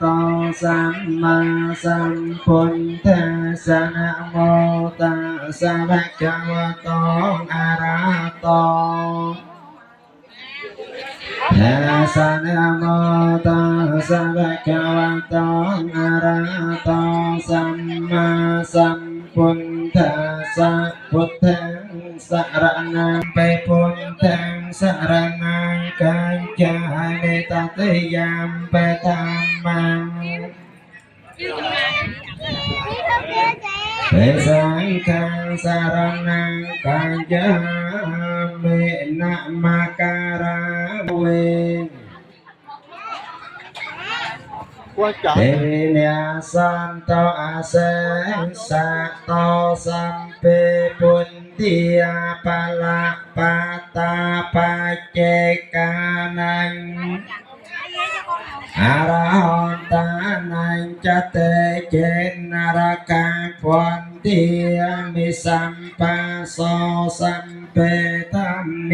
โตสัมมาสัมพุทธัสสะนะโมตัสสะภะคะวะโตอะระหะโตตัสสะนะโมตัสสะภะคะวะโตอะระหะโตสัมมาสัมพุทธัสสะพุทธังสรณังไปพุทธังสรณังกัจจามิตติยามปะธัมมังเปสังฆังสรณังกัจจามินะมะการะเวเตเนียสันโตอาเสสะโตสัมเปปุนติยาปะละปะตาปัจเจกานังอาราหันตานังจะเตเจนาราคังพวันติยามิสัมปัสโสสัมเปตัม